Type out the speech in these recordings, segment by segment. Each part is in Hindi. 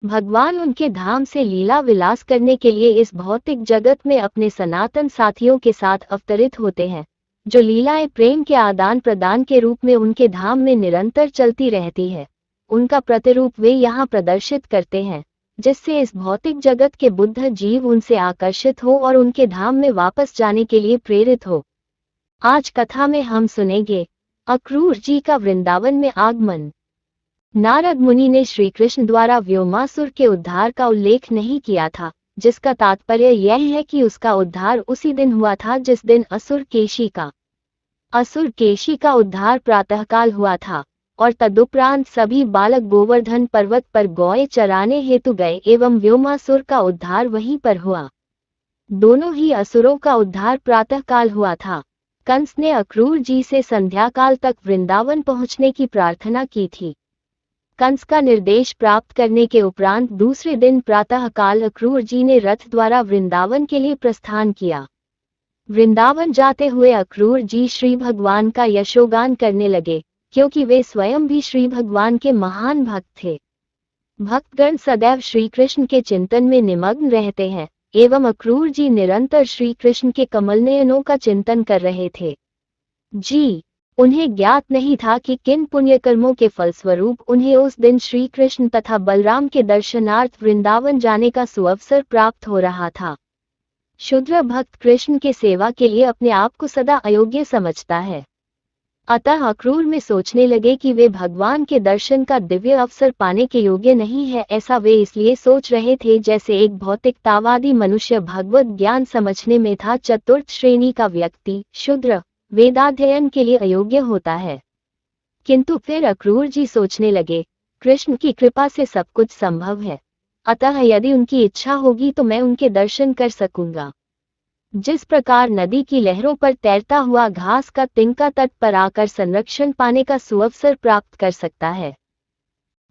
भगवान उनके धाम से लीला विलास करने के लिए इस भौतिक जगत में अपने सनातन साथियों के साथ अवतरित होते हैं, जो लीलाएं प्रेम के आदान प्रदान के रूप में उनके धाम में निरंतर चलती रहती है। उनका प्रतिरूप वे यहाँ प्रदर्शित करते हैं, जिससे इस भौतिक जगत के बुद्ध जीव उनसे आकर्षित हो और उनके धाम में वापस जाने के लिए प्रेरित हो। आज कथा में हम सुनेंगे अक्रूर जी का वृंदावन में आगमन। नारद मुनि ने श्री कृष्ण द्वारा व्योमासुर के उद्धार का उल्लेख नहीं किया था, जिसका तात्पर्य यह है कि उसका उद्धार उसी दिन हुआ था जिस दिन असुर केशी का उद्धार प्रातःकाल हुआ था, और तदुपरांत सभी बालक गोवर्धन पर्वत पर गौएं चराने हेतु गए एवं व्योमासुर का उद्धार वहीं पर हुआ। दोनों ही असुरों का उद्धार प्रातःकाल हुआ था। कंस ने अक्रूर जी से संध्याकाल तक वृंदावन पहुंचने की प्रार्थना की थी। कंस का निर्देश प्राप्त करने के उपरांत दूसरे दिन प्रातःकाल अक्रूर जी ने रथ द्वारा वृंदावन के लिए प्रस्थान किया। वृंदावन जाते हुए अक्रूर जी श्री भगवान का यशोगान करने लगे, क्योंकि वे स्वयं भी श्री भगवान के महान भक्त थे। भक्तगण सदैव श्री कृष्ण के चिंतन में निमग्न रहते हैं, एवं अक्रूर जी निरंतर श्री कृष्ण के कमलनयनों का चिंतन कर रहे थे। उन्हें ज्ञात नहीं था कि किन पुण्यकर्मों के फलस्वरूप उन्हें उस दिन श्री कृष्ण तथा बलराम के दर्शनार्थ वृंदावन जाने का सुअवसर प्राप्त हो रहा था। शूद्र भक्त कृष्ण के सेवा के लिए अपने आप को सदा अयोग्य समझता है, अतः अक्रूर में सोचने लगे कि वे भगवान के दर्शन का दिव्य अवसर पाने के योग्य नहीं है। ऐसा वे इसलिए सोच रहे थे जैसे एक भौतिकतावादी मनुष्य भगवत ज्ञान समझने में था चतुर्थ श्रेणी का व्यक्ति शूद्र वेदाध्ययन के लिए अयोग्य होता है। किंतु फिर अक्रूर जी सोचने लगे, कृष्ण की कृपा से सब कुछ संभव है, अतः यदि उनकी इच्छा होगी तो मैं उनके दर्शन कर सकूंगा। जिस प्रकार नदी की लहरों पर तैरता हुआ घास का तिनका तट पर आकर संरक्षण पाने का सुअवसर प्राप्त कर सकता है,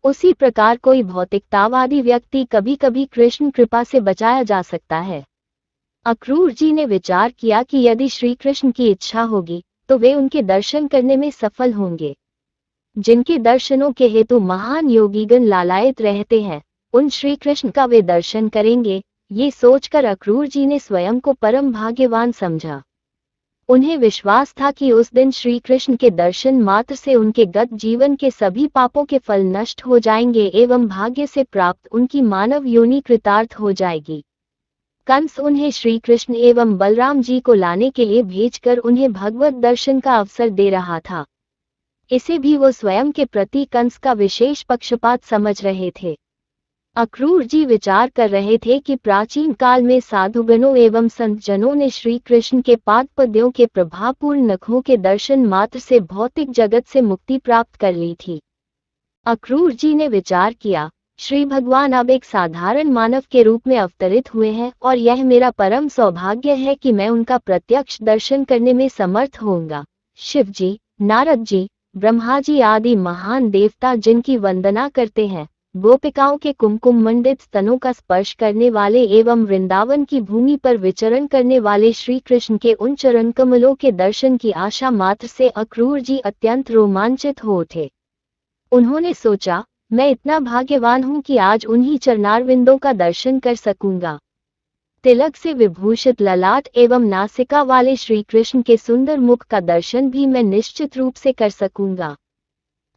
उसी प्रकार कोई भौतिकतावादी व्यक्ति कभी कभी कृष्ण कृपा से बचाया जा सकता है। अक्रूर जी ने विचार किया कि यदि श्री कृष्ण की इच्छा होगी तो वे उनके दर्शन करने में सफल होंगे। जिनके दर्शनों के हेतु महान योगीगण लालायित रहते हैं, उन श्री कृष्ण का वे दर्शन करेंगे। ये सोचकर अक्रूर जी ने स्वयं को परम भाग्यवान समझा। उन्हें विश्वास था कि उस दिन श्री कृष्ण के दर्शन मात्र से उनके गत जीवन के सभी पापों के फल नष्ट हो जाएंगे एवं भाग्य से प्राप्त उनकी मानव योनि कृतार्थ हो जाएगी। कंस उन्हें श्री कृष्ण एवं बलराम जी को लाने के लिए भेजकर उन्हें भगवत दर्शन का अवसर दे रहा था। इसे भी वो स्वयं के प्रति कंस का विशेष पक्षपात समझ रहे थे। अक्रूर जी विचार कर रहे थे कि प्राचीन काल में साधुगणों एवं संत जनों ने श्री कृष्ण के पाद पद्यों के प्रभावपूर्ण नखों के दर्शन मात्र से भौतिक जगत से मुक्ति प्राप्त कर ली थी। अक्रूर जी ने विचार किया, श्री भगवान अब एक साधारण मानव के रूप में अवतरित हुए हैं और यह मेरा परम सौभाग्य है कि मैं उनका प्रत्यक्ष दर्शन करने में समर्थ होऊंगा। शिव जी, नारद जी, ब्रह्मा जी आदि महान देवता जिनकी वंदना करते हैं, गोपिकाओं के कुमकुम मंडित स्तनों का स्पर्श करने वाले एवं वृंदावन की भूमि पर विचरण करने वाले श्री कृष्ण के उन चरण कमलों के दर्शन की आशा मात्र से अक्रूर जी अत्यंत रोमांचित हो उठे। उन्होंने सोचा, मैं इतना भाग्यवान हूं कि आज उन्हीं चरणारविंदों का दर्शन कर सकूंगा। तिलक से विभूषित ललाट एवं नासिका वाले श्री कृष्ण के सुंदर मुख का दर्शन भी मैं निश्चित रूप से कर सकूंगा।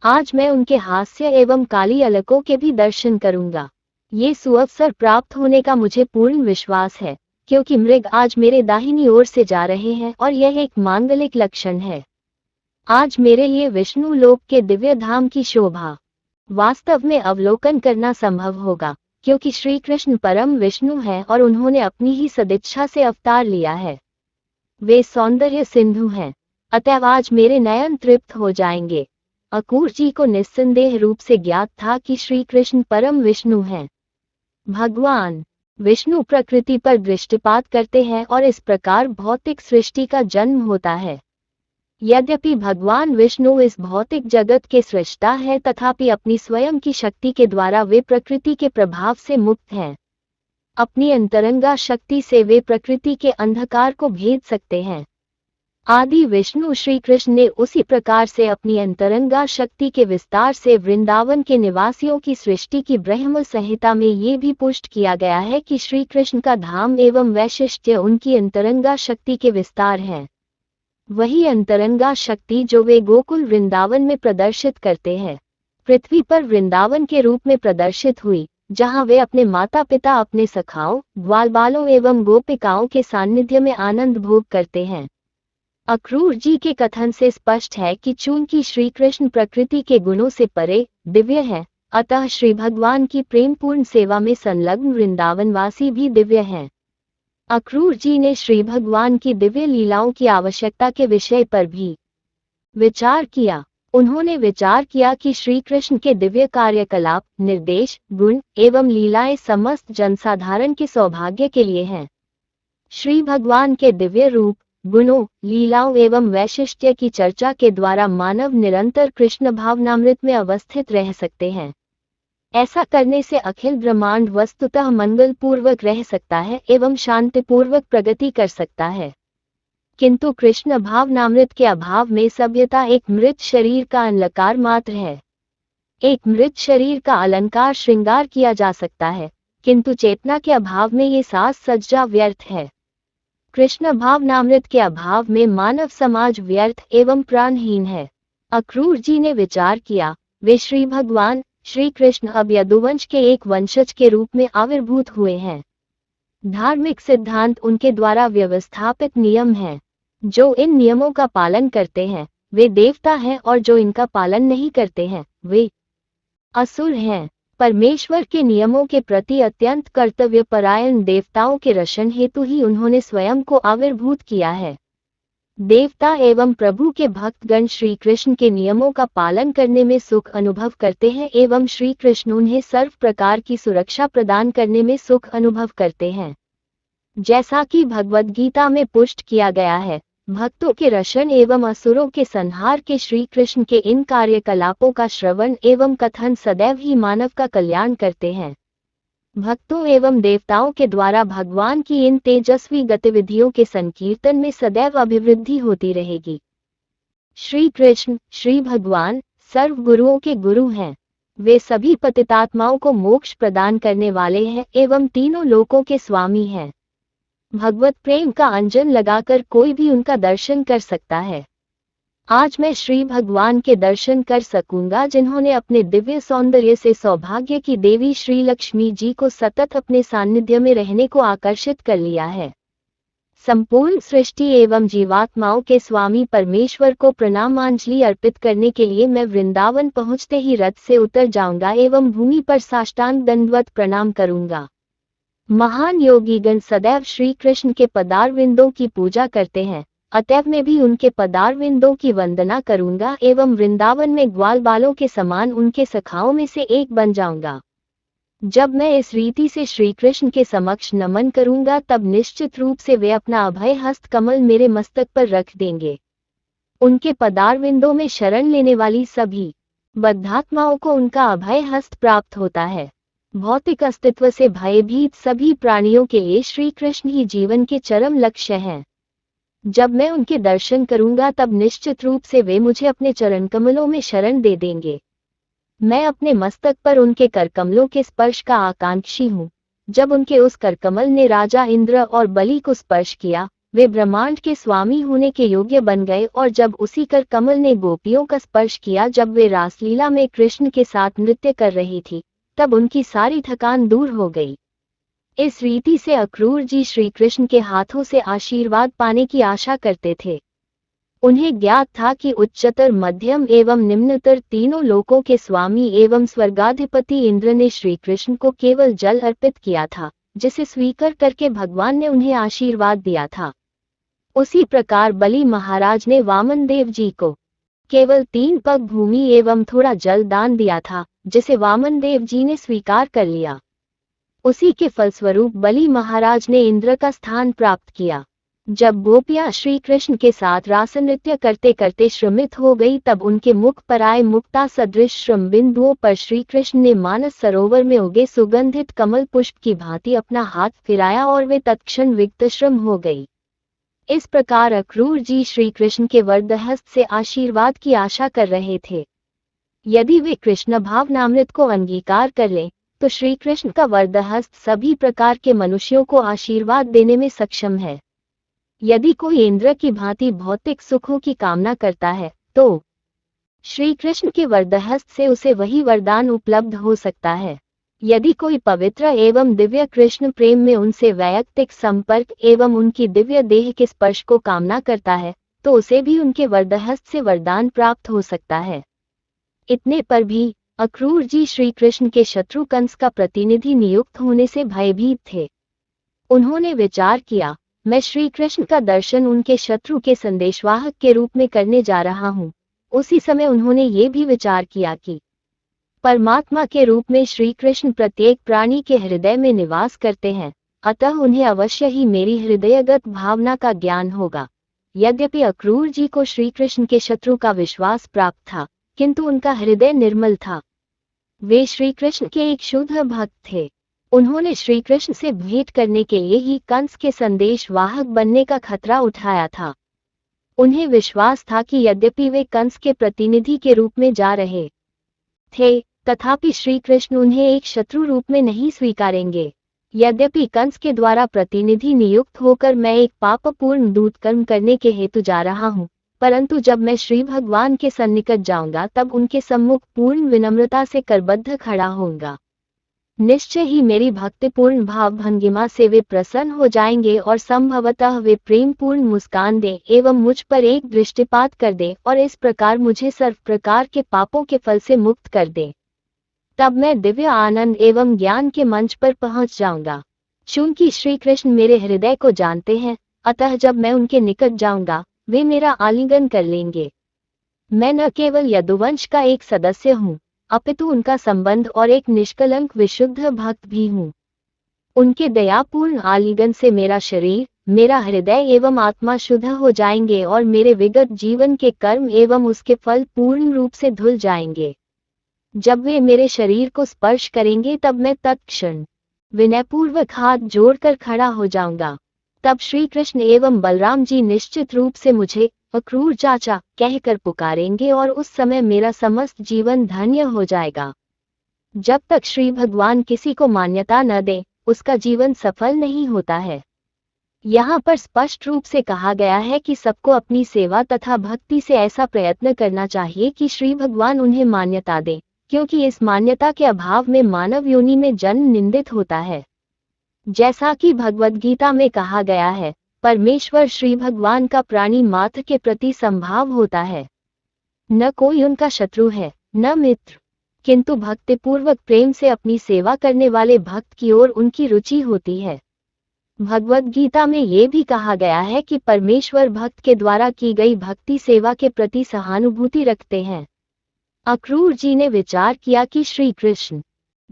आज मैं उनके हास्य एवं काली अलकों के भी दर्शन करूंगा। ये सुअवसर प्राप्त होने का मुझे पूर्ण विश्वास है, क्योंकि मृग आज मेरे दाहिनी ओर से जा रहे हैं और यह एक मांगलिक लक्षण है। आज मेरे लिए विष्णु लोक के दिव्य धाम की शोभा वास्तव में अवलोकन करना संभव होगा, क्योंकि श्री कृष्ण परम विष्णु हैं और उन्होंने अपनी ही सदिच्छा से अवतार लिया है। वे सौंदर्य सिंधु हैं, अतएव आज मेरे नयन तृप्त हो जाएंगे। अक्रूर जी को निस्संदेह रूप से ज्ञात था कि श्री कृष्ण परम विष्णु हैं। भगवान विष्णु प्रकृति पर दृष्टिपात करते हैं और इस प्रकार भौतिक सृष्टि का जन्म होता है। यद्यपि भगवान विष्णु इस भौतिक जगत के सृष्टा है, तथापि अपनी स्वयं की शक्ति के द्वारा वे प्रकृति के प्रभाव से मुक्त हैं। अपनी अंतरंगा शक्ति से वे प्रकृति के अंधकार को भेद सकते हैं। आदि विष्णु श्री कृष्ण ने उसी प्रकार से अपनी अंतरंगा शक्ति के विस्तार से वृंदावन के निवासियों की सृष्टि की। ब्रह्म संहिता में ये भी पुष्ट किया गया है कि श्री कृष्ण का धाम एवं वैशिष्ट्य उनकी अंतरंगा शक्ति के विस्तार है। वही अंतरंगा शक्ति जो वे गोकुल वृंदावन में प्रदर्शित करते हैं, पृथ्वी पर वृंदावन के रूप में प्रदर्शित हुई, जहाँ वे अपने माता पिता, अपने सखाओं, ग्वाल बालों एवं गोपिकाओं के सान्निध्य में आनंद भोग करते हैं। अक्रूर जी के कथन से स्पष्ट है कि चूंकि श्री कृष्ण प्रकृति के गुणों से परे दिव्य हैं, अतः श्री भगवान की प्रेमपूर्ण सेवा में संलग्न वृंदावनवासी भी दिव्य हैं। अक्रूर जी ने श्री भगवान की दिव्य लीलाओं की आवश्यकता के विषय पर भी विचार किया। उन्होंने विचार किया कि श्री कृष्ण के दिव्य कार्यकलाप, निर्देश, गुण एवं लीलाएं समस्त जनसाधारण के सौभाग्य के लिए हैं। श्री भगवान के दिव्य रूप, गुणों, लीलाओं एवं वैशिष्ट्य की चर्चा के द्वारा मानव निरंतर कृष्ण भावनामृत में अवस्थित रह सकते हैं। ऐसा करने से अखिल ब्रह्मांड वस्तुतः मंगल पूर्वक रह सकता है एवं शांतिपूर्वक प्रगति कर सकता है। किंतु कृष्ण भावनामृत के अभाव में सभ्यता एक मृत शरीर का अलंकार मात्र है। एक मृत शरीर का अलंकार श्रृंगार किया जा सकता है, किंतु चेतना के अभाव में ये साज सज्जा व्यर्थ है। कृष्ण भावनामृत के अभाव में मानव समाज व्यर्थ एवं प्राणहीन है। अक्रूर जी ने विचार किया, वे श्री भगवान श्री कृष्ण अब यदुवंश के एक वंशज के रूप में आविर्भूत हुए हैं। धार्मिक सिद्धांत उनके द्वारा व्यवस्थापित नियम हैं। जो इन नियमों का पालन करते हैं वे देवता हैं, और जो इनका पालन नहीं करते हैं वे असुर हैं। परमेश्वर के नियमों के प्रति अत्यंत कर्तव्यपरायण देवताओं के रक्षण हेतु ही उन्होंने स्वयं को आविर्भूत किया है। देवता एवं प्रभु के भक्तगण श्री कृष्ण के नियमों का पालन करने में सुख अनुभव करते हैं एवं श्री कृष्ण उन्हें सर्व प्रकार की सुरक्षा प्रदान करने में सुख अनुभव करते हैं। जैसा कि भगवद गीता में पुष्ट किया गया है, भक्तों के रक्षण एवं असुरों के संहार के श्री कृष्ण के इन कार्यकलापों का श्रवण एवं कथन सदैव ही मानव का कल्याण करते हैं। भक्तों एवं देवताओं के द्वारा भगवान की इन तेजस्वी गतिविधियों के संकीर्तन में सदैव अभिवृद्धि होती रहेगी। श्री कृष्ण श्री भगवान सर्व गुरुओं के गुरु हैं। वे सभी पतितात्माओं को मोक्ष प्रदान करने वाले हैं एवं तीनों लोकों के स्वामी हैं। भगवत प्रेम का अंजन लगाकर कोई भी उनका दर्शन कर सकता है। आज मैं श्री भगवान के दर्शन कर सकूंगा, जिन्होंने अपने दिव्य सौंदर्य से सौभाग्य की देवी श्री लक्ष्मी जी को सतत अपने सानिध्य में रहने को आकर्षित कर लिया है। संपूर्ण सृष्टि एवं जीवात्माओं के स्वामी परमेश्वर को प्रणामांजलि अर्पित करने के लिए मैं वृंदावन पहुंचते ही रथ से उतर जाऊंगा एवं भूमि पर साष्टांग दंडवत प्रणाम करूंगा। महान योगीगण सदैव श्री कृष्ण के पदारविंदों की पूजा करते हैं, अतएव मैं भी उनके पदारविंदों की वंदना करूंगा एवं वृंदावन में ग्वाल बालों के समान उनके सखाओं में से एक बन जाऊंगा। जब मैं इस रीति से श्री कृष्ण के समक्ष नमन करूंगा, तब निश्चित रूप से वे अपना अभय हस्त कमल मेरे मस्तक पर रख देंगे। उनके पदारविंदों में शरण लेने वाली सभी बद्धात्माओं को उनका अभय हस्त प्राप्त होता है। भौतिक अस्तित्व से भयभीत सभी प्राणियों के लिए श्री कृष्ण ही जीवन के चरम लक्ष्य हैं। जब मैं उनके दर्शन करूंगा, तब निश्चित रूप से वे मुझे अपने चरण कमलों में शरण दे देंगे। मैं अपने मस्तक पर उनके करकमलों के स्पर्श का आकांक्षी हूँ। जब उनके उस करकमल ने राजा इंद्र और बलि को स्पर्श किया, वे ब्रह्मांड के स्वामी होने के योग्य बन गए, और जब उसी करकमल ने गोपियों का स्पर्श किया, जब वे रासलीला में कृष्ण के साथ नृत्य कर रही थी, तब उनकी सारी थकान दूर हो गई। इस रीति से अक्रूर जी श्री कृष्ण के हाथों से आशीर्वाद पाने की आशा करते थे। उन्हें ज्ञात था कि उच्चतर, मध्यम एवं निम्नतर तीनों लोकों के स्वामी एवं स्वर्गाधिपति इंद्र ने श्री कृष्ण को केवल जल अर्पित किया था, जिसे स्वीकार करके भगवान ने उन्हें आशीर्वाद दिया था। उसी प्रकार बलि महाराज ने वामन देव जी को केवल 3 पग भूमि एवं थोड़ा जल दान दिया था, जिसे वामन देव जी ने स्वीकार कर लिया। उसी के फलस्वरूप बलि महाराज ने इंद्र का स्थान प्राप्त किया। जब गोपियां श्री कृष्ण के साथ रास नृत्य करते करते श्रमित हो गई, तब उनके मुख पर आए मुक्ता सदृश श्रम बिंदुओं पर श्री कृष्ण ने मानस सरोवर में उगे सुगंधित कमल पुष्प की भांति अपना हाथ फिराया और वे तत्क्षण विगतश्रम हो गई। इस प्रकार अक्रूर जी श्री कृष्ण के वरदहस्त से आशीर्वाद की आशा कर रहे थे। यदि वे कृष्ण भावनामृत को अंगीकार कर लें तो श्री कृष्ण का वरदहस्त सभी प्रकार के मनुष्यों को आशीर्वाद देने में सक्षम है। यदि कोई इंद्र की भांति भौतिक सुखों की कामना करता है तो श्री कृष्ण के वरदहस्त से उसे वही वरदान उपलब्ध हो सकता है। यदि कोई पवित्र एवं दिव्य कृष्ण प्रेम में उनसे वैयक्तिक संपर्क एवं उनकी दिव्य देह के स्पर्श को कामना करता है तो उसे भी उनके वरदहस्त से वरदान प्राप्त हो सकता है। इतने पर भी अक्रूर जी श्री कृष्ण के शत्रु कंस का प्रतिनिधि नियुक्त होने से भयभीत थे। उन्होंने विचार किया, मैं श्री कृष्ण का दर्शन उनके शत्रु के संदेशवाहक के रूप में करने जा रहा हूँ। उसी समय उन्होंने ये भी विचार किया कि परमात्मा के रूप में श्री कृष्ण प्रत्येक प्राणी के हृदय में निवास करते हैं, अतः उन्हें अवश्य ही मेरी हृदयगत भावना का ज्ञान होगा। यद्यपि अक्रूर जी को श्री कृष्ण के शत्रु का विश्वास प्राप्त था, किंतु उनका हृदय निर्मल था। वे श्री कृष्ण के एक शुद्ध भक्त थे। उन्होंने श्री कृष्ण से भेंट करने के लिए ही कंस के संदेश वाहक बनने का खतरा उठाया था। उन्हें विश्वास था कि यद्यपि वे कंस के प्रतिनिधि के रूप में जा रहे थे, तथापि श्री कृष्ण उन्हें एक शत्रु रूप में नहीं स्वीकारेंगे। यद्यपि कंस के द्वारा प्रतिनिधि नियुक्त होकर मैं एक पापपूर्ण दूतकर्म करने के हेतु जा रहा हूँ, परंतु जब मैं श्री भगवान के सन्निकट जाऊंगा तब उनके सम्मुख पूर्ण विनम्रता से करबद्ध खड़ा होऊंगा। निश्चय ही मेरी भक्तिपूर्ण भाव भंगिमा से वे प्रसन्न हो जाएंगे और संभवतः वे प्रेमपूर्ण मुस्कान दे एवं मुझ पर एक दृष्टिपात कर दे और इस प्रकार मुझे सर्व प्रकार के पापों के फल से मुक्त कर दे। तब मैं दिव्य आनंद एवं ज्ञान के मंच पर पहुंच जाऊंगा। चूंकि श्री कृष्ण मेरे हृदय को जानते हैं, अतः जब मैं उनके निकट जाऊंगा वे मेरा आलिंगन कर लेंगे। मैं न केवल यदुवंश का एक सदस्य हूँ, अपितु उनका संबंध और एक निष्कलंक विशुद्ध भक्त भी हूँ। उनके दयापूर्ण आलिंगन से मेरा शरीर, मेरा हृदय एवं आत्मा शुद्ध हो जाएंगे और मेरे विगत जीवन के कर्म एवं उसके फल पूर्ण रूप से धुल जाएंगे। जब वे मेरे शरीर को स्पर्श करेंगे तब मैं तत्क्षण विनयपूर्वक हाथ जोड़कर खड़ा हो जाऊंगा। तब श्री कृष्ण एवं बलराम जी निश्चित रूप से मुझे अक्रूर चाचा कहकर पुकारेंगे और उस समय मेरा समस्त जीवन धन्य हो जाएगा। जब तक श्री भगवान किसी को मान्यता न दे, उसका जीवन सफल नहीं होता है। यहाँ पर स्पष्ट रूप से कहा गया है कि सबको अपनी सेवा तथा भक्ति से ऐसा प्रयत्न करना चाहिए कि श्री भगवान उन्हें मान्यता दें, क्योंकि इस मान्यता के अभाव में मानव योनि में जन्म निंदित होता है। जैसा कि भगवद गीता में कहा गया है, परमेश्वर श्री भगवान का प्राणी मात्र के प्रति संभाव होता है। न कोई उनका शत्रु है, न मित्र, किंतु भक्तिपूर्वक प्रेम से अपनी सेवा करने वाले भक्त की ओर उनकी रुचि होती है। भगवद गीता में ये भी कहा गया है कि परमेश्वर भक्त के द्वारा की गई भक्ति सेवा के प्रति सहानुभूति रखते हैं। अक्रूर जी ने विचार किया कि श्री कृष्ण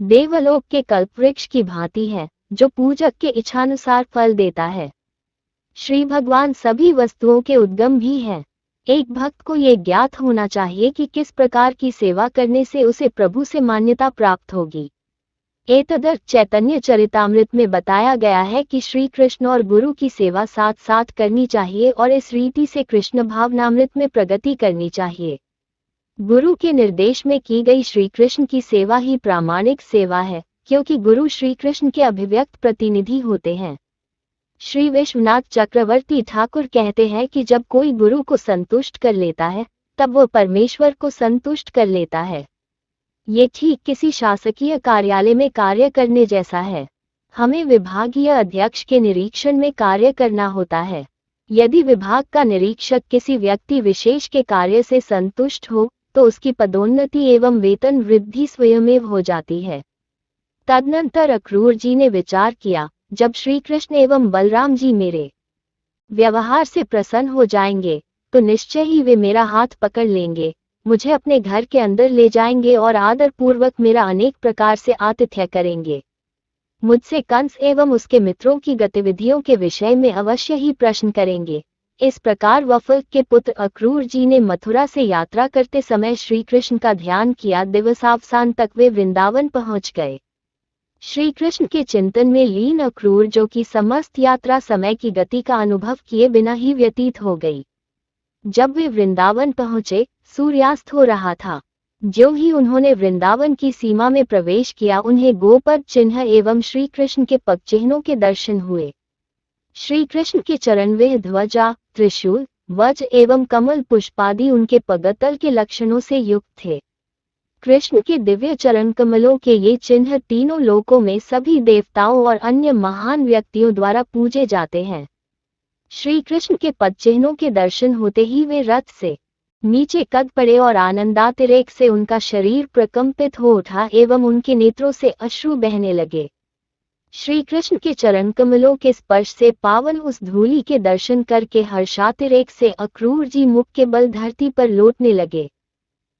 देवलोक के कल्पवृक्ष की भांति है, जो पूजक के इच्छानुसार फल देता है। श्री भगवान सभी वस्तुओं के उद्गम भी हैं। एक भक्त को ये ज्ञात होना चाहिए कि किस प्रकार की सेवा करने से उसे प्रभु से मान्यता प्राप्त होगी। एतदर्थ चैतन्य चरितामृत में बताया गया है कि श्री कृष्ण और गुरु की सेवा साथ साथ करनी चाहिए और इस रीति से कृष्ण भावनामृत में प्रगति करनी चाहिए। गुरु के निर्देश में की गई श्री कृष्ण की सेवा ही प्रामाणिक सेवा है, क्योंकि गुरु श्री कृष्ण के अभिव्यक्त प्रतिनिधि होते हैं। श्री विश्वनाथ चक्रवर्ती ठाकुर कहते हैं कि जब कोई गुरु को संतुष्ट कर लेता है, तब वो परमेश्वर को संतुष्ट कर लेता है। ये ठीक किसी शासकीय कार्यालय में कार्य करने जैसा है। हमें विभागीय अध्यक्ष के निरीक्षण में कार्य करना होता है। यदि विभाग का निरीक्षक किसी व्यक्ति विशेष के कार्य से संतुष्ट हो, तो उसकी पदोन्नति एवं वेतन वृद्धि स्वयमेव हो जाती है। तदनंतर अक्रूर जी ने विचार किया, जब श्री कृष्ण एवं बलराम जी मेरे व्यवहार से प्रसन्न हो जाएंगे, तो निश्चय ही वे मेरा हाथ पकड़ लेंगे, मुझे अपने घर के अंदर ले जाएंगे और आदर पूर्वक मेरा अनेक प्रकार से आतिथ्य करेंगे। मुझसे कंस एवं उसके मित्रों की गतिविधियों के विषय में अवश्य ही प्रश्न करेंगे। इस प्रकार वफल के पुत्र अक्रूर जी ने मथुरा से यात्रा करते समय श्री कृष्ण का ध्यान किया। दिवसावसान तक वे वृंदावन पहुंच गए। श्री कृष्ण के चिंतन में लीन अक्रूर जो कि समस्त यात्रा समय की गति का अनुभव किए बिना ही व्यतीत हो गई। जब वे वृंदावन पहुंचे, सूर्यास्त हो रहा था। ज्यों ही उन्होंने वृंदावन की सीमा में प्रवेश किया, उन्हें गोपद चिन्ह एवं श्री कृष्ण के पग चिन्हों के दर्शन हुए। श्री कृष्ण के चरण वे ध्वजा, त्रिशूल, वज्र एवं कमल पुष्पादि उनके पगतल के लक्षणों से युक्त थे। कृष्ण के दिव्य चरण कमलों के ये चिन्ह तीनों लोकों में सभी देवताओं और अन्य महान व्यक्तियों द्वारा पूजे जाते हैं। श्री कृष्ण के पद चिन्हों के दर्शन होते ही वे रथ से नीचे कद पड़े और आनंदातिरेक से उनका शरीर प्रकंपित हो उठा एवं उनके नेत्रों से अश्रु बहने लगे। श्री कृष्ण के चरण कमलों के स्पर्श से पावन उस धूलि के दर्शन करके हर्षातिरेक से अक्रूर जी मुख के बल धरती पर लौटने लगे।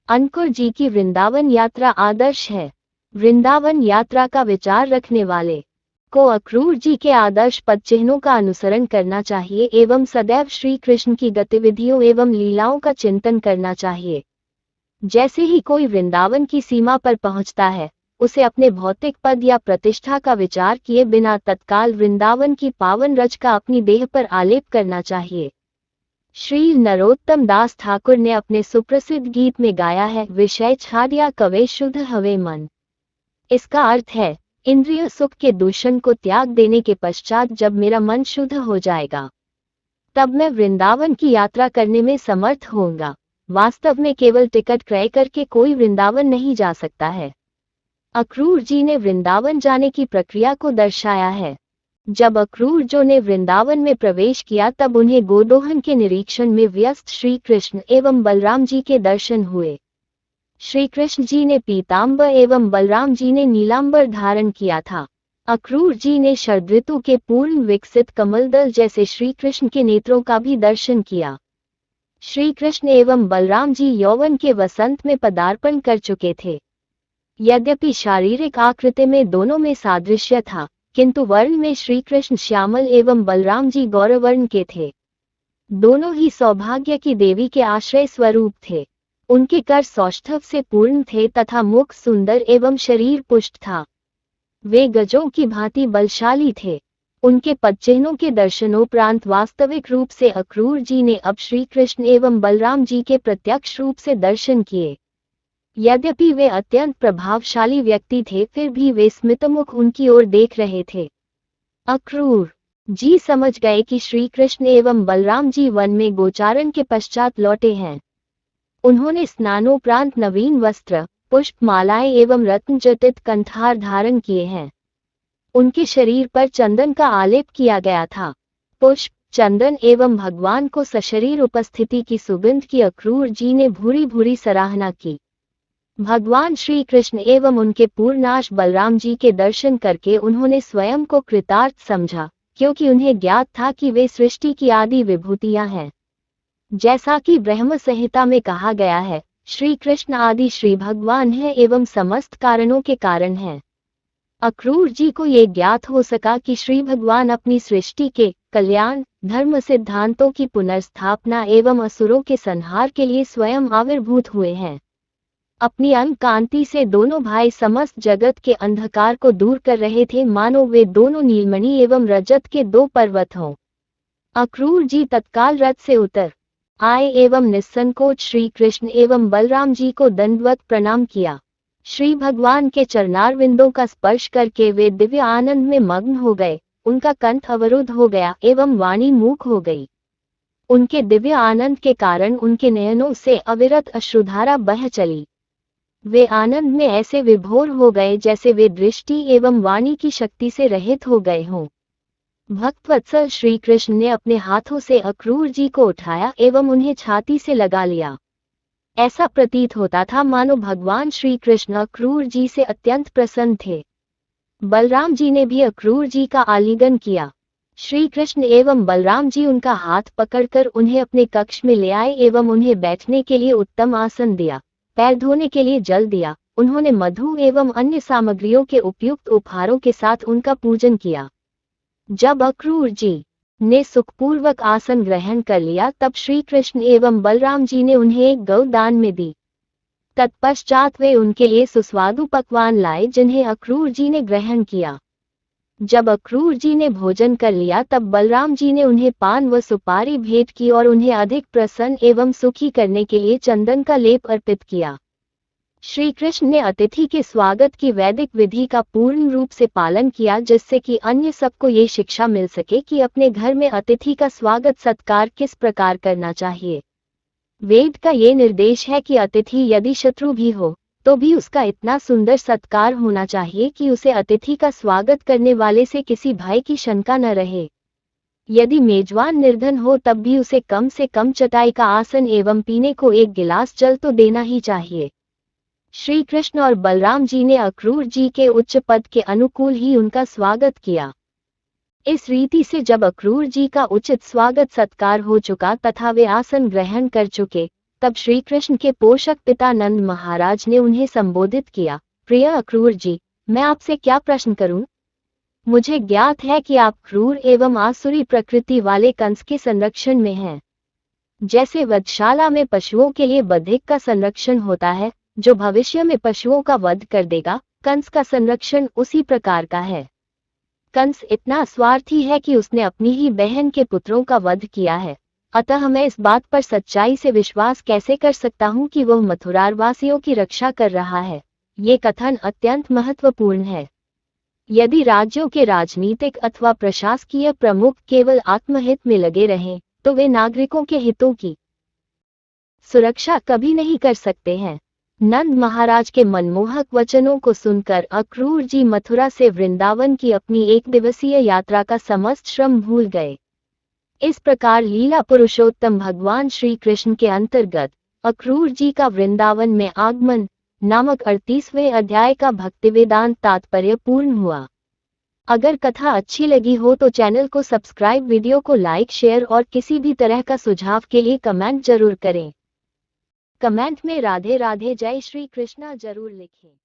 अंकुर जी की वृंदावन यात्रा आदर्श है। वृंदावन यात्रा का विचार रखने वाले को अक्रूर जी के आदर्श पद चिन्हों का अनुसरण करना चाहिए एवं सदैव श्री कृष्ण की गतिविधियों एवं लीलाओं का चिंतन करना चाहिए। जैसे ही कोई वृंदावन की सीमा पर पहुंचता है, उसे अपने भौतिक पद या प्रतिष्ठा का विचार किए बिना तत्काल वृंदावन की पावन रज का अपनी देह पर आलेप करना चाहिए। श्री नरोत्तम दास ठाकुर ने अपने सुप्रसिद्ध गीत में गाया है, विषय छाड़िया कवे शुद्ध हवे मन। इसका अर्थ है, इंद्रिय सुख के दूषण को त्याग देने के पश्चात जब मेरा मन शुद्ध हो जाएगा, तब मैं वृंदावन की यात्रा करने में समर्थ होऊंगा। वास्तव में केवल टिकट क्रय करके कोई वृंदावन नहीं जा सकता है। अक्रूर जी ने वृंदावन जाने की प्रक्रिया को दर्शाया है। जब अक्रूर जो ने वृंदावन में प्रवेश किया, तब उन्हें गोदोहन के निरीक्षण में व्यस्त श्री कृष्ण एवं बलराम जी के दर्शन हुए। श्री कृष्ण जी ने पीतांबर एवं बलराम जी ने नीलांबर धारण किया था। अक्रूर जी ने शरद ऋतु के पूर्ण विकसित कमलदल जैसे श्री कृष्ण के नेत्रों का भी दर्शन किया। श्री कृष्ण एवं बलराम जी यौवन के वसंत में पदार्पण कर चुके थे। यद्यपि शारीरिक आकृति में दोनों में सादृश्य था, किंतु वर्ण में श्री कृष्ण श्यामल एवं बलराम जी गौरवर्ण के थे। दोनों ही सौभाग्य की देवी के आश्रय स्वरूप थे। उनके कर सौष्ठव से पूर्ण थे तथा मुख सुंदर एवं शरीर पुष्ट था। वे गजों की भांति बलशाली थे। उनके पदचिन्हों के दर्शनोपरांत वास्तविक रूप से अक्रूर जी ने अब श्री कृष्ण एवं बलराम जी के प्रत्यक्ष रूप से दर्शन किए। यद्यपि वे अत्यंत प्रभावशाली व्यक्ति थे, फिर भी वे स्मितमुख उनकी ओर देख रहे थे। अक्रूर जी समझ गए कि श्री कृष्ण एवं बलराम जी वन में गोचारण के पश्चात लौटे हैं। उन्होंने स्नानोपरांत नवीन वस्त्र, पुष्प मालाएं एवं रत्नजटित कंठार धारण किए हैं। उनके शरीर पर चंदन का आलेप किया गया था। पुष्प, चंदन एवं भगवान को सशरीर उपस्थिति की सुगंध की अक्रूर जी ने भूरी भूरी सराहना की। भगवान श्री कृष्ण एवं उनके पूर्णाश बलराम जी के दर्शन करके उन्होंने स्वयं को कृतार्थ समझा, क्योंकि उन्हें ज्ञात था कि वे सृष्टि की आदि विभूतियां हैं। जैसा कि ब्रह्म संहिता में कहा गया है, श्री कृष्ण आदि श्री भगवान है एवं समस्त कारणों के कारण हैं। अक्रूर जी को ये ज्ञात हो सका कि श्री भगवान अपनी सृष्टि के कल्याण, धर्म सिद्धांतों की पुनर्स्थापना एवं असुरों के संहार के लिए स्वयं आविर्भूत हुए हैं। अपनी अंग कांति से दोनों भाई समस्त जगत के अंधकार को दूर कर रहे थे, मानो वे दोनों नीलमणि एवं रजत के दो पर्वत हों। अक्रूर जी तत्काल रथ से उतर आए एवं निस्संकोच श्री कृष्ण एवं बलराम जी को दंडवत प्रणाम किया। श्री भगवान के चरणारविंदों का स्पर्श करके वे दिव्य आनंद में मग्न हो गए। उनका कंठ अवरुद्ध हो गया एवं वाणी मूक हो गई। उनके दिव्य आनंद के कारण उनके नयनों से अविरत अश्रुधारा बह चली। वे आनंद में ऐसे विभोर हो गए जैसे वे दृष्टि एवं वाणी की शक्ति से रहित हो गए हों। भक्तवत्सल श्री कृष्ण ने अपने हाथों से अक्रूर जी को उठाया एवं उन्हें छाती से लगा लिया। ऐसा प्रतीत होता था मानो भगवान श्री कृष्ण अक्रूर जी से अत्यंत प्रसन्न थे। बलराम जी ने भी अक्रूर जी का आलिंगन किया। श्री कृष्ण एवं बलराम जी उनका हाथ पकड़कर उन्हें अपने कक्ष में ले आए एवं उन्हें बैठने के लिए उत्तम आसन दिया, पैर धोने के लिए जल दिया। उन्होंने मधु एवं अन्य सामग्रियों के उपयुक्त उपहारों के साथ उनका पूजन किया। जब अक्रूर जी ने सुखपूर्वक आसन ग्रहण कर लिया, तब श्री कृष्ण एवं बलराम जी ने उन्हें एक गौ दान में दी। तत्पश्चात वे उनके लिए सुस्वादु पकवान लाए जिन्हें अक्रूर जी ने ग्रहण किया। जब अक्रूर जी ने भोजन कर लिया तब बलराम जी ने उन्हें पान व सुपारी भेंट की और उन्हें अधिक प्रसन्न एवं सुखी करने के लिए चंदन का लेप अर्पित किया। श्री कृष्ण ने अतिथि के स्वागत की वैदिक विधि का पूर्ण रूप से पालन किया, जिससे कि अन्य सबको ये शिक्षा मिल सके कि अपने घर में अतिथि का स्वागत सत्कार किस प्रकार करना चाहिए। वेद का ये निर्देश है कि अतिथि यदि शत्रु भी हो तो भी उसका इतना सुंदर सत्कार होना चाहिए कि उसे अतिथि का स्वागत करने वाले से किसी भय की शंका न रहे। यदि मेजबान निर्धन हो तब भी उसे कम से कम चटाई का आसन एवं पीने को एक गिलास जल तो देना ही चाहिए। श्री कृष्ण और बलराम जी ने अक्रूर जी के उच्च पद के अनुकूल ही उनका स्वागत किया। इस रीति से जब अक्रूर जी का उचित स्वागत सत्कार हो चुका तथा वे आसन ग्रहण कर चुके, तब श्री कृष्ण के पोषक पिता नंद महाराज ने उन्हें संबोधित किया, प्रिय अक्रूर जी, मैं आपसे क्या प्रश्न करूं? मुझे ज्ञात है कि आप क्रूर एवं आसुरी प्रकृति वाले कंस के संरक्षण में हैं। जैसे वधशाला में पशुओं के लिए बधिक का संरक्षण होता है, जो भविष्य में पशुओं का वध कर देगा, कंस का संरक्षण उसी प्रकार का है। कंस इतना स्वार्थी है कि उसने अपनी ही बहन के पुत्रों का वध किया है, अतः मैं इस बात पर सच्चाई से विश्वास कैसे कर सकता हूँ कि वह मथुरावासियों की रक्षा कर रहा है। ये कथन अत्यंत महत्वपूर्ण है। यदि राज्यों के राजनीतिक अथवा प्रशासकीय प्रमुख केवल आत्महित में लगे रहें, तो वे नागरिकों के हितों की सुरक्षा कभी नहीं कर सकते हैं। नंद महाराज के मनमोहक वचनों को सुनकर अक्रूर जी मथुरा से वृंदावन की अपनी एक दिवसीय यात्रा का समस्त श्रम भूल गए। इस प्रकार लीला पुरुषोत्तम भगवान श्री कृष्ण के अंतर्गत अक्रूर जी का वृंदावन में आगमन नामक 38वें अध्याय का भक्तिवेदांत तात्पर्य पूर्ण हुआ। अगर कथा अच्छी लगी हो तो चैनल को सब्सक्राइब, वीडियो को लाइक, शेयर और किसी भी तरह का सुझाव के लिए कमेंट जरूर करें। कमेंट में राधे राधे जय श्री कृष्णा जरूर लिखें।